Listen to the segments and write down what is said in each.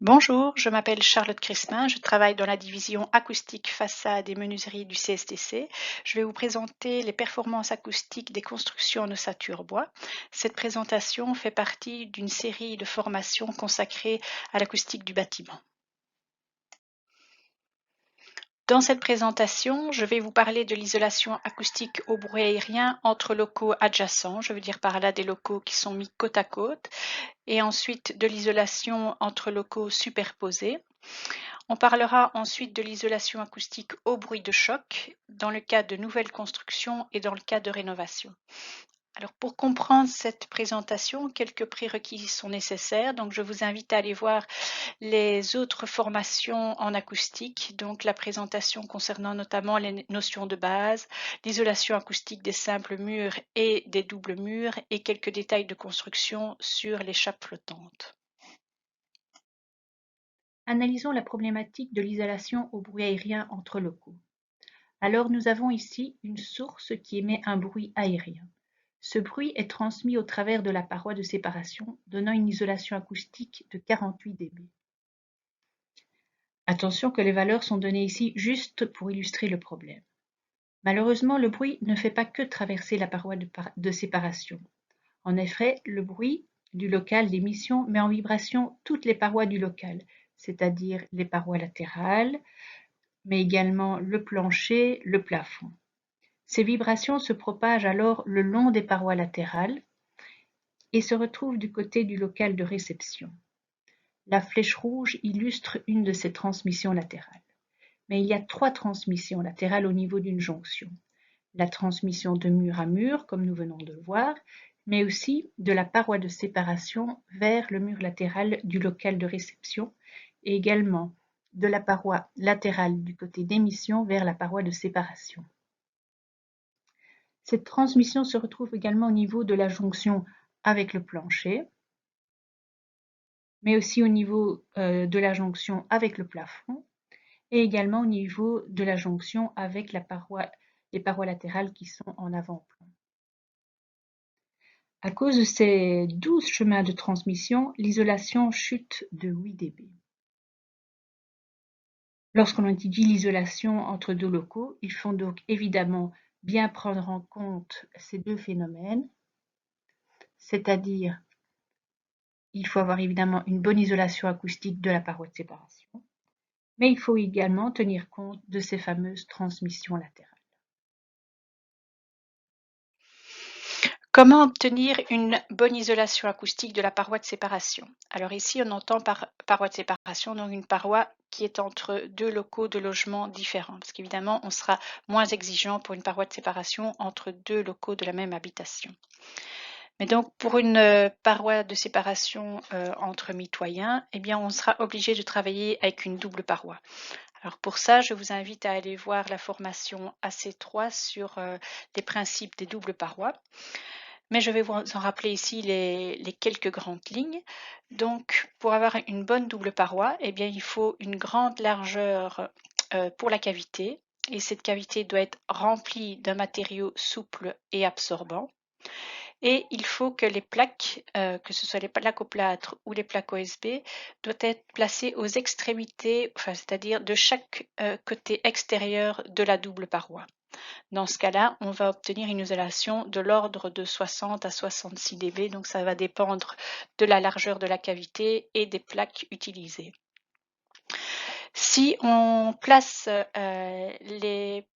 Bonjour, je m'appelle Charlotte Crispin, je travaille dans la division acoustique façade et menuiserie du CSTC. Je vais vous présenter les performances acoustiques des constructions en ossature bois. Cette présentation fait partie d'une série de formations consacrées à l'acoustique du bâtiment. Dans cette présentation, je vais vous parler de l'isolation acoustique au bruit aérien entre locaux adjacents, je veux dire par là des locaux qui sont mis côte à côte, et ensuite de l'isolation entre locaux superposés. On parlera ensuite de l'isolation acoustique au bruit de choc dans le cas de nouvelles constructions et dans le cas de rénovation. Alors pour comprendre cette présentation, quelques prérequis sont nécessaires. Donc je vous invite à aller voir les autres formations en acoustique, donc la présentation concernant notamment les notions de base, l'isolation acoustique des simples murs et des doubles murs et quelques détails de construction sur les chappes flottantes. Analysons la problématique de l'isolation au bruit aérien entre locaux. Alors nous avons ici une source qui émet un bruit aérien. Ce bruit est transmis au travers de la paroi de séparation, donnant une isolation acoustique de 48 dB. Attention que les valeurs sont données ici juste pour illustrer le problème. Malheureusement, le bruit ne fait pas que traverser la paroi de séparation. En effet, le bruit du local d'émission met en vibration toutes les parois du local, c'est-à-dire les parois latérales, mais également le plancher, le plafond. Ces vibrations se propagent alors le long des parois latérales et se retrouvent du côté du local de réception. La flèche rouge illustre une de ces transmissions latérales. Mais il y a 3 transmissions latérales au niveau d'une jonction. La transmission de mur à mur, comme nous venons de le voir, mais aussi de la paroi de séparation vers le mur latéral du local de réception et également de la paroi latérale du côté d'émission vers la paroi de séparation. Cette transmission se retrouve également au niveau de la jonction avec le plancher, mais aussi au niveau de la jonction avec le plafond et également au niveau de la jonction avec les parois latérales qui sont en avant-plan. À cause de ces 12 chemins de transmission, l'isolation chute de 8 dB. Lorsqu'on étudie l'isolation entre deux locaux, il faut donc évidemment bien prendre en compte ces deux phénomènes, c'est-à-dire il faut avoir évidemment une bonne isolation acoustique de la paroi de séparation, mais il faut également tenir compte de ces fameuses transmissions latérales. Comment obtenir une bonne isolation acoustique de la paroi de séparation? Alors ici, on entend par paroi de séparation, donc une paroi qui est entre deux locaux de logement différents, parce qu'évidemment, on sera moins exigeant pour une paroi de séparation entre deux locaux de la même habitation. Mais donc, pour une paroi de séparation entre mitoyens, eh bien, on sera obligé de travailler avec une double paroi. Alors pour ça, je vous invite à aller voir la formation AC3 sur les principes des doubles parois. Mais je vais vous en rappeler ici les quelques grandes lignes. Donc, pour avoir une bonne double paroi, eh bien, il faut une grande largeur pour la cavité. Et cette cavité doit être remplie d'un matériau souple et absorbant. Et il faut que les plaques, que ce soit les plaques au plâtre ou les plaques OSB, doivent être placées aux extrémités, enfin, c'est-à-dire de chaque côté extérieur de la double paroi. Dans ce cas-là, on va obtenir une isolation de l'ordre de 60 à 66 dB, donc ça va dépendre de la largeur de la cavité et des plaques utilisées. Si on place les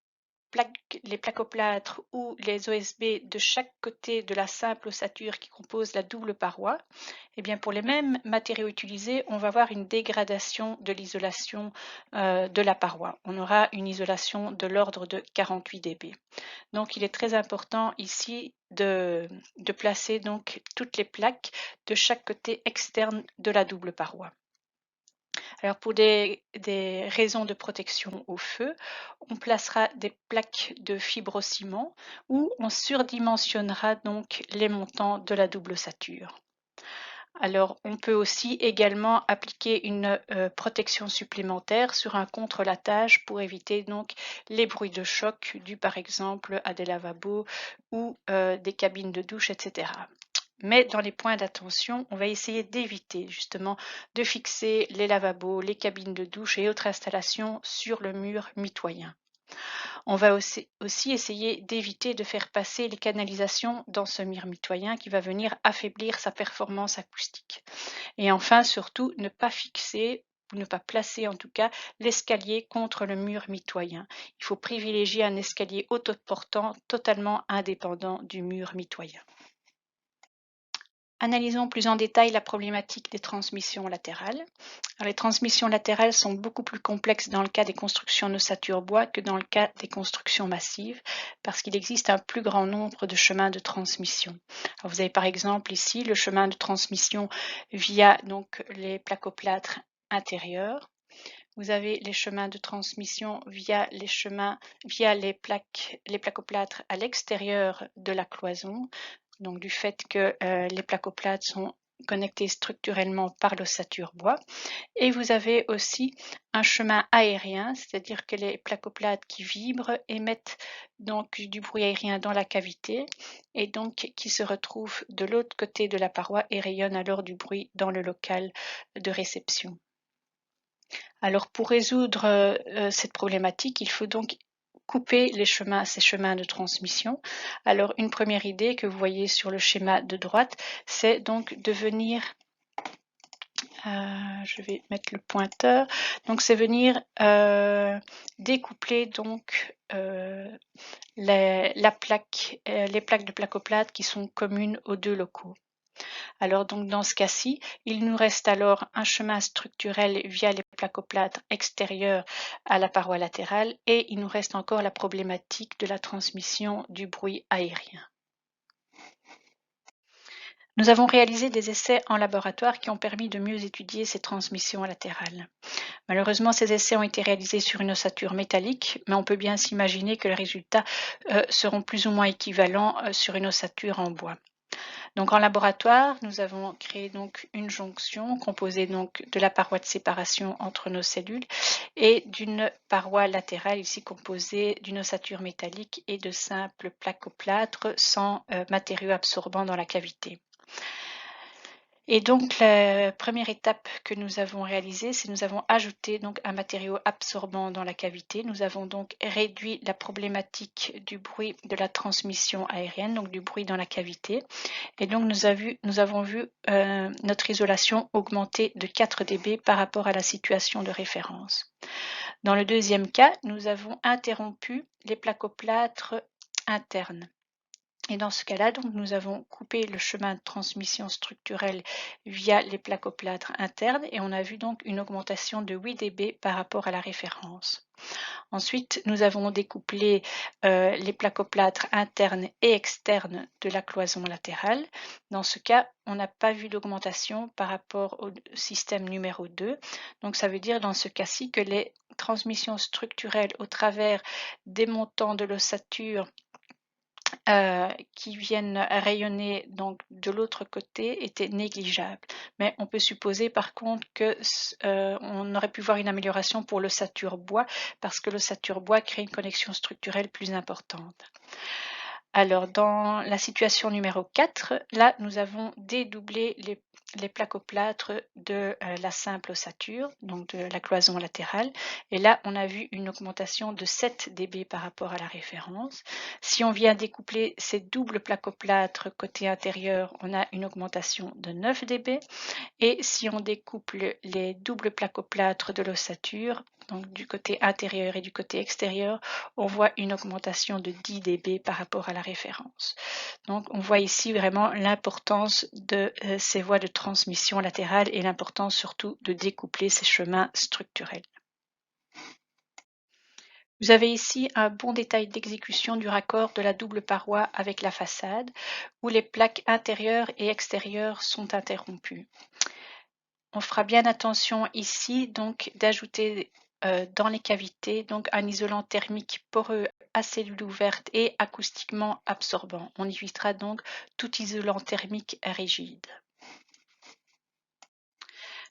plaques au plâtre ou les OSB de chaque côté de la simple ossature qui compose la double paroi, eh bien pour les mêmes matériaux utilisés, on va avoir une dégradation de l'isolation de la paroi. On aura une isolation de l'ordre de 48 dB. Donc il est très important ici de placer donc toutes les plaques de chaque côté externe de la double paroi. Alors pour des raisons de protection au feu, on placera des plaques de fibrociment ou on surdimensionnera donc les montants de la double ossature. Alors on peut aussi également appliquer une protection supplémentaire sur un contre-latage pour éviter donc les bruits de choc dus par exemple à des lavabos ou des cabines de douche, etc. Mais dans les points d'attention, on va essayer d'éviter justement de fixer les lavabos, les cabines de douche et autres installations sur le mur mitoyen. On va aussi essayer d'éviter de faire passer les canalisations dans ce mur mitoyen qui va venir affaiblir sa performance acoustique. Et enfin, surtout, ne pas fixer ou ne pas placer en tout cas l'escalier contre le mur mitoyen. Il faut privilégier un escalier autoportant totalement indépendant du mur mitoyen. Analysons plus en détail la problématique des transmissions latérales. Alors, les transmissions latérales sont beaucoup plus complexes dans le cas des constructions en ossature bois que dans le cas des constructions massives parce qu'il existe un plus grand nombre de chemins de transmission. Alors, vous avez par exemple ici le chemin de transmission via donc, les placoplâtres intérieurs. Vous avez les chemins de transmission via les placoplâtres à l'extérieur de la cloison, donc du fait que les placoplâtres sont connectés structurellement par l'ossature bois. Et vous avez aussi un chemin aérien, c'est-à-dire que les placoplâtres qui vibrent émettent donc du bruit aérien dans la cavité et donc qui se retrouvent de l'autre côté de la paroi et rayonnent alors du bruit dans le local de réception. Alors pour résoudre cette problématique, il faut donc couper ces chemins de transmission. Alors une première idée que vous voyez sur le schéma de droite, c'est donc de venir, je vais mettre le pointeur, donc c'est venir découpler donc les plaques de placoplâtre qui sont communes aux deux locaux. Alors donc dans ce cas-ci, il nous reste alors un chemin structurel via les placoplâtres extérieurs à la paroi latérale et il nous reste encore la problématique de la transmission du bruit aérien. Nous avons réalisé des essais en laboratoire qui ont permis de mieux étudier ces transmissions latérales. Malheureusement, ces essais ont été réalisés sur une ossature métallique, mais on peut bien s'imaginer que les résultats seront plus ou moins équivalents sur une ossature en bois. Donc en laboratoire, nous avons créé donc une jonction composée donc de la paroi de séparation entre nos cellules et d'une paroi latérale ici composée d'une ossature métallique et de simples placoplâtres sans matériaux absorbants dans la cavité. Et donc la première étape que nous avons réalisée, c'est nous avons ajouté donc un matériau absorbant dans la cavité. Nous avons donc réduit la problématique du bruit de la transmission aérienne, donc du bruit dans la cavité. Et donc nous avons vu notre isolation augmenter de 4 dB par rapport à la situation de référence. Dans le deuxième cas, nous avons interrompu les placoplâtres internes. Et dans ce cas-là, donc, nous avons coupé le chemin de transmission structurelle via les placoplâtres internes et on a vu donc une augmentation de 8 dB par rapport à la référence. Ensuite, nous avons découplé les placoplâtres internes et externes de la cloison latérale. Dans ce cas, on n'a pas vu d'augmentation par rapport au système numéro 2. Donc, ça veut dire dans ce cas-ci que les transmissions structurelles au travers des montants de l'ossature qui viennent rayonner donc de l'autre côté étaient négligeables. Mais on peut supposer par contre que on aurait pu voir une amélioration pour l'ossature bois parce que l'ossature bois crée une connexion structurelle plus importante. Alors dans la situation numéro 4, là nous avons dédoublé les placoplâtres de la simple ossature, donc de la cloison latérale. Et là, on a vu une augmentation de 7 dB par rapport à la référence. Si on vient découpler ces doubles placoplâtres côté intérieur, on a une augmentation de 9 dB. Et si on découple les doubles placoplâtres de l'ossature, donc du côté intérieur et du côté extérieur, on voit une augmentation de 10 dB par rapport à la référence. Donc on voit ici vraiment l'importance de ces voies de transmission latérale et l'importance surtout de découpler ces chemins structurels. Vous avez ici un bon détail d'exécution du raccord de la double paroi avec la façade, où les plaques intérieures et extérieures sont interrompues. On fera bien attention ici donc d'ajouter dans les cavités donc un isolant thermique poreux à cellules ouvertes et acoustiquement absorbant. On évitera donc tout isolant thermique rigide.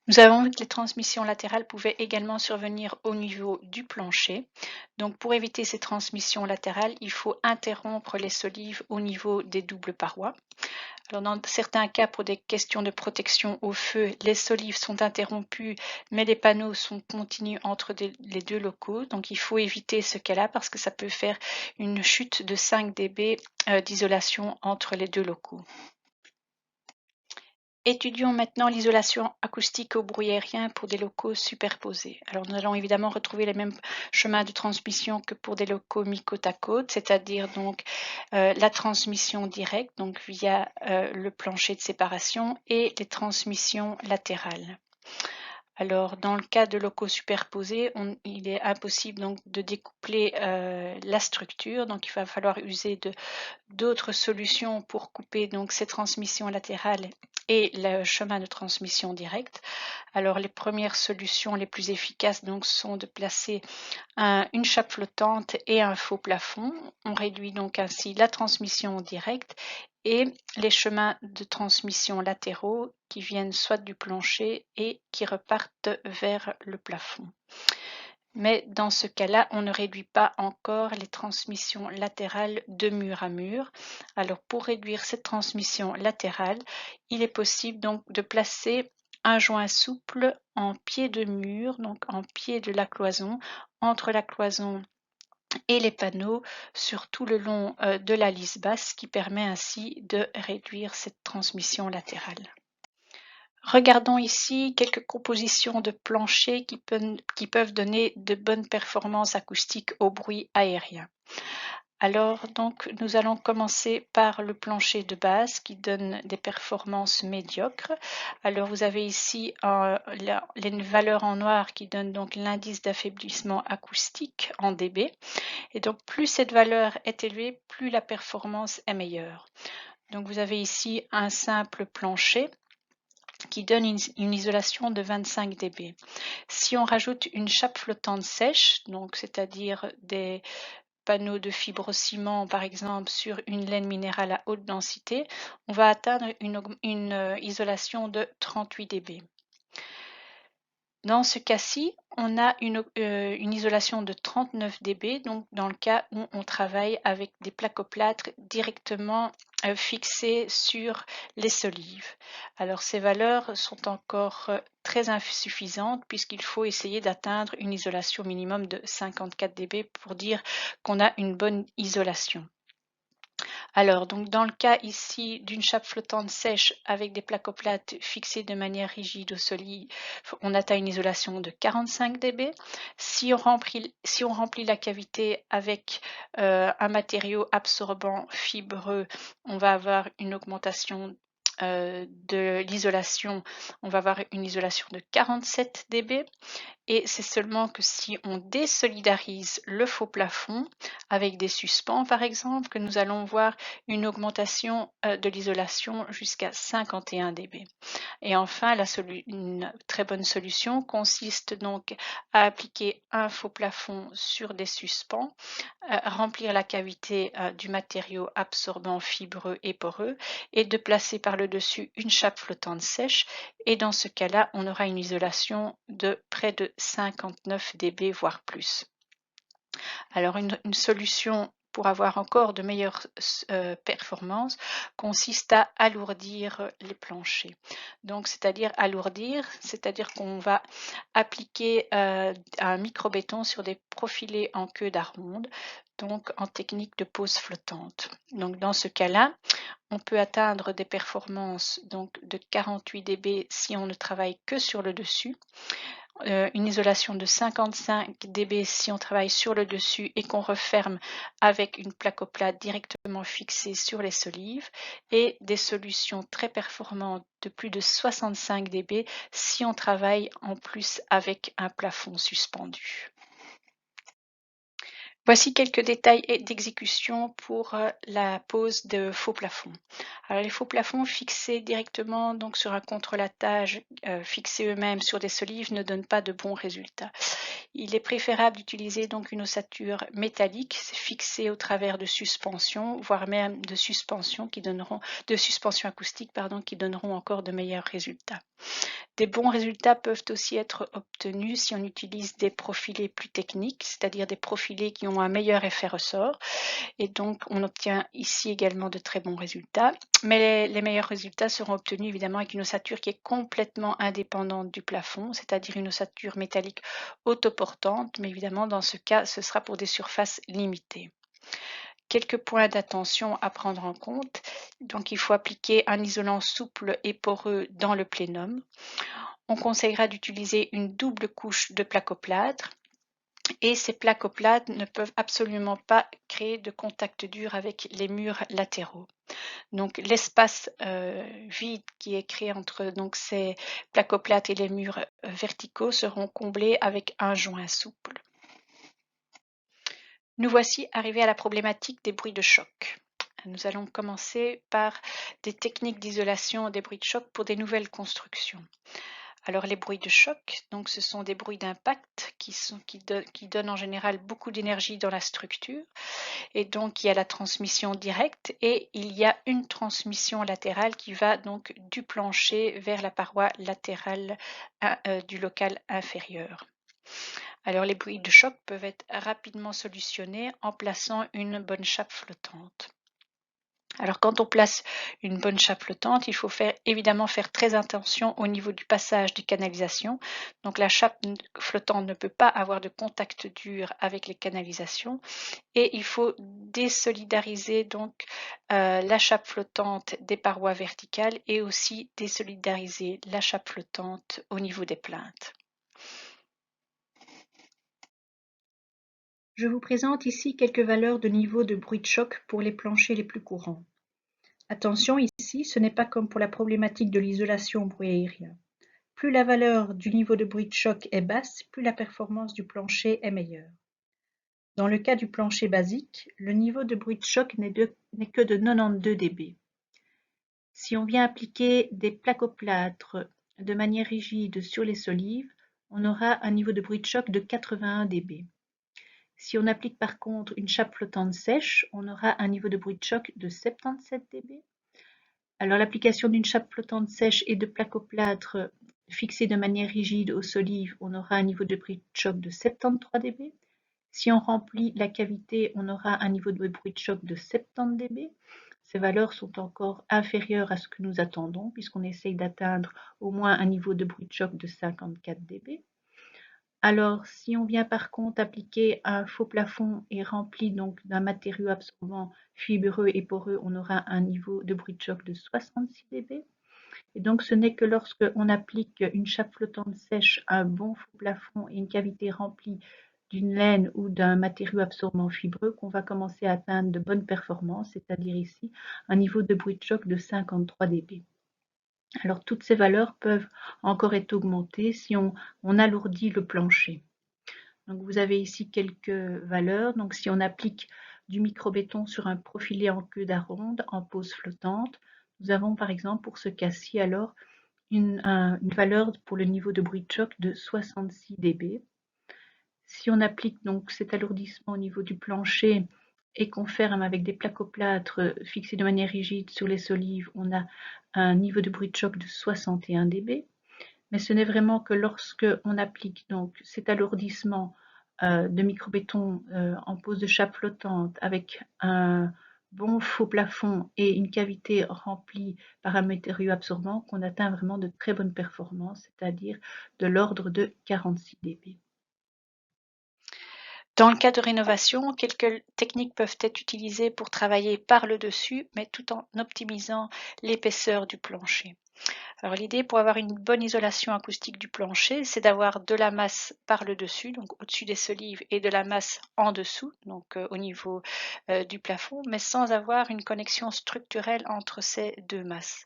Nous avons vu que les transmissions latérales pouvaient également survenir au niveau du plancher. Donc pour éviter ces transmissions latérales, il faut interrompre les solives au niveau des doubles parois. Alors dans certains cas, pour des questions de protection au feu, les solives sont interrompues, mais les panneaux sont continus entre les deux locaux. Donc il faut éviter ce cas-là parce que ça peut faire une chute de 5 dB d'isolation entre les deux locaux. Étudions maintenant l'isolation acoustique au bruit aérien pour des locaux superposés. Alors nous allons évidemment retrouver les mêmes chemins de transmission que pour des locaux mis côte à côte, c'est-à-dire donc la transmission directe, donc via le plancher de séparation, et les transmissions latérales. Alors, dans le cas de locaux superposés, il est impossible donc de découpler la structure, donc il va falloir user d'autres solutions pour couper donc ces transmissions latérales et le chemin de transmission direct. Alors les premières solutions les plus efficaces donc sont de placer une chape flottante et un faux plafond. On réduit donc ainsi la transmission directe et les chemins de transmission latéraux qui viennent soit du plancher et qui repartent vers le plafond. Mais dans ce cas-là, on ne réduit pas encore les transmissions latérales de mur à mur. Alors pour réduire cette transmission latérale, il est possible donc de placer un joint souple en pied de mur, donc en pied de la cloison, entre la cloison et les panneaux sur tout le long de la lisse basse, qui permet ainsi de réduire cette transmission latérale. Regardons ici quelques compositions de planchers qui peuvent donner de bonnes performances acoustiques au bruit aérien. Alors, donc, nous allons commencer par le plancher de base qui donne des performances médiocres. Alors, vous avez ici les valeurs en noir qui donnent donc l'indice d'affaiblissement acoustique en dB. Et donc, plus cette valeur est élevée, plus la performance est meilleure. Donc, vous avez ici un simple plancher qui donne une isolation de 25 dB. Si on rajoute une chape flottante sèche, donc c'est-à-dire des panneaux de fibrociment par exemple sur une laine minérale à haute densité, on va atteindre une isolation de 38 dB. Dans ce cas-ci, on a une isolation de 39 dB, donc dans le cas où on travaille avec des placoplâtres directement fixés sur les solives. Alors ces valeurs sont encore très insuffisantes puisqu'il faut essayer d'atteindre une isolation minimum de 54 dB pour dire qu'on a une bonne isolation. Alors, donc dans le cas ici d'une chape flottante sèche avec des placoplates fixées de manière rigide au solive, on atteint une isolation de 45 dB. Si on remplit la cavité avec un matériau absorbant fibreux, on va avoir une augmentation de l'isolation, on va avoir une isolation de 47 dB. Et c'est seulement que si on désolidarise le faux plafond avec des suspens par exemple, que nous allons voir une augmentation de l'isolation jusqu'à 51 dB. Et enfin, une très bonne solution consiste donc à appliquer un faux plafond sur des suspens, remplir la cavité du matériau absorbant fibreux et poreux et de placer par le dessus une chape flottante sèche, et dans ce cas-là, on aura une isolation de près de 59 dB, voire plus. Alors une solution pour avoir encore de meilleures performances consiste à alourdir les planchers. Donc c'est-à-dire qu'on va appliquer un microbéton sur des profilés en queue d'aronde, donc en technique de pose flottante. Donc dans ce cas-là, on peut atteindre des performances donc de 48 dB si on ne travaille que sur le dessus, une isolation de 55 dB si on travaille sur le dessus et qu'on referme avec une placoplate directement fixée sur les solives, et des solutions très performantes de plus de 65 dB si on travaille en plus avec un plafond suspendu. Voici quelques détails d'exécution pour la pose de faux plafonds. Alors les faux plafonds fixés directement donc sur un contrelatage fixés eux-mêmes sur des solives ne donnent pas de bons résultats. Il est préférable d'utiliser donc une ossature métallique fixée au travers de suspensions, voire même de suspensions acoustiques qui donneront encore de meilleurs résultats. Des bons résultats peuvent aussi être obtenus si on utilise des profilés plus techniques, c'est-à-dire des profilés qui ont un meilleur effet ressort. Et donc, on obtient ici également de très bons résultats. Mais les meilleurs résultats seront obtenus évidemment avec une ossature qui est complètement indépendante du plafond, c'est-à-dire une ossature métallique autoportante. Mais évidemment, dans ce cas, ce sera pour des surfaces limitées. Quelques points d'attention à prendre en compte. Donc, il faut appliquer un isolant souple et poreux dans le plénum. On conseillera d'utiliser une double couche de placoplâtre et ces placoplâtres ne peuvent absolument pas créer de contact dur avec les murs latéraux. Donc l'espace vide qui est créé entre donc, ces placoplâtres et les murs verticaux seront comblés avec un joint souple. Nous voici arrivés à la problématique des bruits de choc. Nous allons commencer par des techniques d'isolation des bruits de choc pour des nouvelles constructions. Alors les bruits de choc, donc ce sont des bruits d'impact qui donnent en général beaucoup d'énergie dans la structure. Et donc il y a la transmission directe et il y a une transmission latérale qui va donc du plancher vers la paroi latérale du local inférieur. Alors les bruits de choc peuvent être rapidement solutionnés en plaçant une bonne chape flottante. Alors quand on place une bonne chape flottante, il faut évidemment faire très attention au niveau du passage des canalisations. Donc la chape flottante ne peut pas avoir de contact dur avec les canalisations et il faut désolidariser donc la chape flottante des parois verticales et aussi désolidariser la chape flottante au niveau des plinthes. Je vous présente ici quelques valeurs de niveau de bruit de choc pour les planchers les plus courants. Attention ici, ce n'est pas comme pour la problématique de l'isolation au bruit aérien. Plus la valeur du niveau de bruit de choc est basse, plus la performance du plancher est meilleure. Dans le cas du plancher basique, le niveau de bruit de choc n'est que de 92 dB. Si on vient appliquer des placoplâtres de manière rigide sur les solives, on aura un niveau de bruit de choc de 81 dB. Si on applique par contre une chape flottante sèche, on aura un niveau de bruit de choc de 77 dB. Alors l'application d'une chape flottante sèche et de placoplâtre fixés de manière rigide aux solives, on aura un niveau de bruit de choc de 73 dB. Si on remplit la cavité, on aura un niveau de bruit de choc de 70 dB. Ces valeurs sont encore inférieures à ce que nous attendons, puisqu'on essaye d'atteindre au moins un niveau de bruit de choc de 54 dB. Alors, si on vient par contre appliquer un faux plafond et rempli donc d'un matériau absorbant fibreux et poreux, on aura un niveau de bruit de choc de 66 dB. Et donc, ce n'est que lorsque on applique une chape flottante sèche, un bon faux plafond et une cavité remplie d'une laine ou d'un matériau absorbant fibreux qu'on va commencer à atteindre de bonnes performances, c'est-à-dire ici un niveau de bruit de choc de 53 dB. Alors toutes ces valeurs peuvent encore être augmentées si on alourdit le plancher. Donc vous avez ici quelques valeurs. Donc si on applique du microbéton sur un profilé en queue d'aronde en pose flottante, nous avons par exemple pour ce cas-ci alors une valeur pour le niveau de bruit de choc de 66 dB. Si on applique donc cet alourdissement au niveau du plancher et qu'on ferme avec des placoplâtres fixés de manière rigide sur les solives, on a un niveau de bruit de choc de 61 dB. Mais ce n'est vraiment que lorsque on applique donc cet alourdissement de microbéton en pose de chape flottante avec un bon faux plafond et une cavité remplie par un matériau absorbant qu'on atteint vraiment de très bonnes performances, c'est-à-dire de l'ordre de 46 dB. Dans le cas de rénovation, quelques techniques peuvent être utilisées pour travailler par le dessus, mais tout en optimisant l'épaisseur du plancher. Alors l'idée pour avoir une bonne isolation acoustique du plancher, c'est d'avoir de la masse par le dessus, donc au-dessus des solives, et de la masse en dessous, donc au niveau du plafond, mais sans avoir une connexion structurelle entre ces deux masses.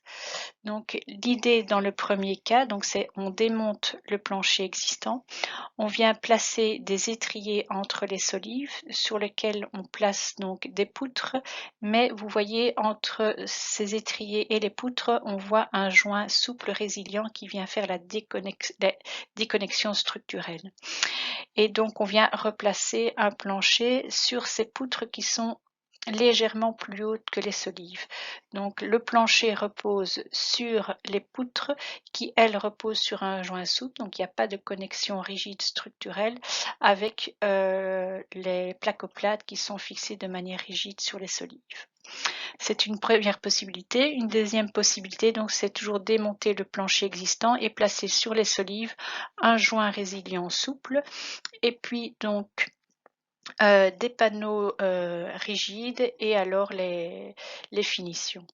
Donc l'idée dans le premier cas, donc c'est on démonte le plancher existant, on vient placer des étriers entre les solives sur lesquels on place donc des poutres, mais vous voyez entre ces étriers et les poutres, on voit un joint souple résilient qui vient faire la déconnexion structurelle. Et donc on vient replacer un plancher sur ces poutres qui sont légèrement plus hautes que les solives. Donc le plancher repose sur les poutres qui, elles, reposent sur un joint souple, donc il n'y a pas de connexion rigide structurelle avec les placoplates qui sont fixées de manière rigide sur les solives. C'est une première possibilité. Une deuxième possibilité, donc, c'est toujours démonter le plancher existant et placer sur les solives un joint résilient souple et puis donc des panneaux rigides et alors les finitions.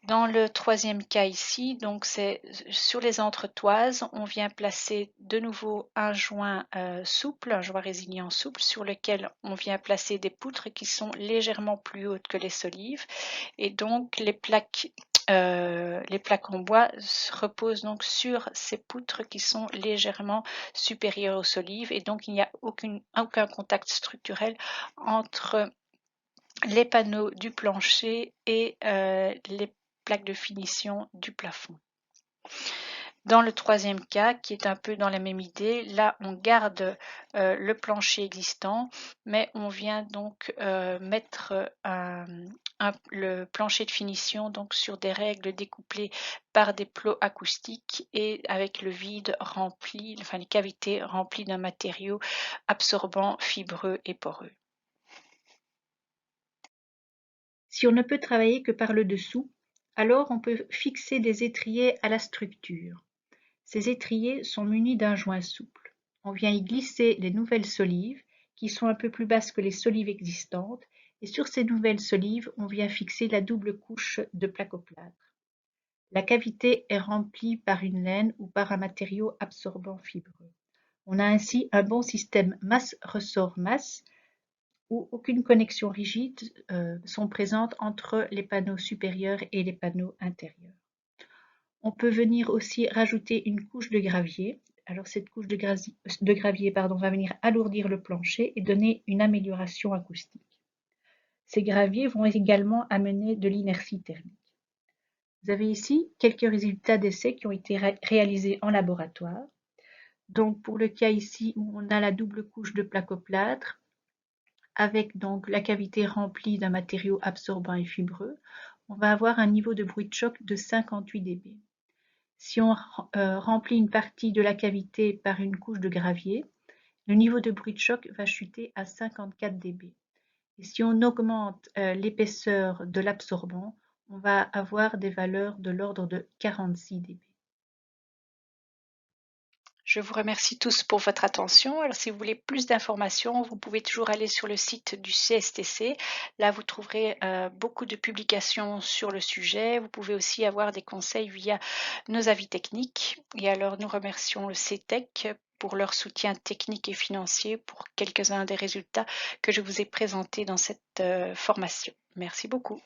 Dans le troisième cas ici, donc c'est sur les entretoises, on vient placer de nouveau un joint souple, un joint résilient souple, sur lequel on vient placer des poutres qui sont légèrement plus hautes que les solives, et donc les plaques en bois reposent donc sur ces poutres qui sont légèrement supérieures aux solives, et donc il n'y a aucun contact structurel entre les panneaux du plancher et les plaques de finition du plafond. Dans le troisième cas, qui est un peu dans la même idée, là on garde le plancher existant, mais on vient donc mettre le plancher de finition donc sur des règles découplées par des plots acoustiques et avec le vide rempli, enfin les cavités remplies d'un matériau absorbant, fibreux et poreux. Si on ne peut travailler que par le dessous, alors on peut fixer des étriers à la structure. Ces étriers sont munis d'un joint souple. On vient y glisser les nouvelles solives, qui sont un peu plus basses que les solives existantes, et sur ces nouvelles solives, on vient fixer la double couche de placoplâtre. La cavité est remplie par une laine ou par un matériau absorbant fibreux. On a ainsi un bon système masse-ressort-masse où aucune connexion rigide sont présentes entre les panneaux supérieurs et les panneaux intérieurs. On peut venir aussi rajouter une couche de gravier. Alors cette couche de gravier va venir alourdir le plancher et donner une amélioration acoustique. Ces graviers vont également amener de l'inertie thermique. Vous avez ici quelques résultats d'essais qui ont été réalisés en laboratoire. Donc pour le cas ici où on a la double couche de placoplâtre, avec donc la cavité remplie d'un matériau absorbant et fibreux, on va avoir un niveau de bruit de choc de 58 dB. Si on remplit une partie de la cavité par une couche de gravier, le niveau de bruit de choc va chuter à 54 dB. Et si on augmente l'épaisseur de l'absorbant, on va avoir des valeurs de l'ordre de 46 dB. Je vous remercie tous pour votre attention. Alors, si vous voulez plus d'informations, vous pouvez toujours aller sur le site du CSTC. Là, vous trouverez beaucoup de publications sur le sujet. Vous pouvez aussi avoir des conseils via nos avis techniques. Et alors, nous remercions le CETEC pour leur soutien technique et financier pour quelques-uns des résultats que je vous ai présentés dans cette formation. Merci beaucoup.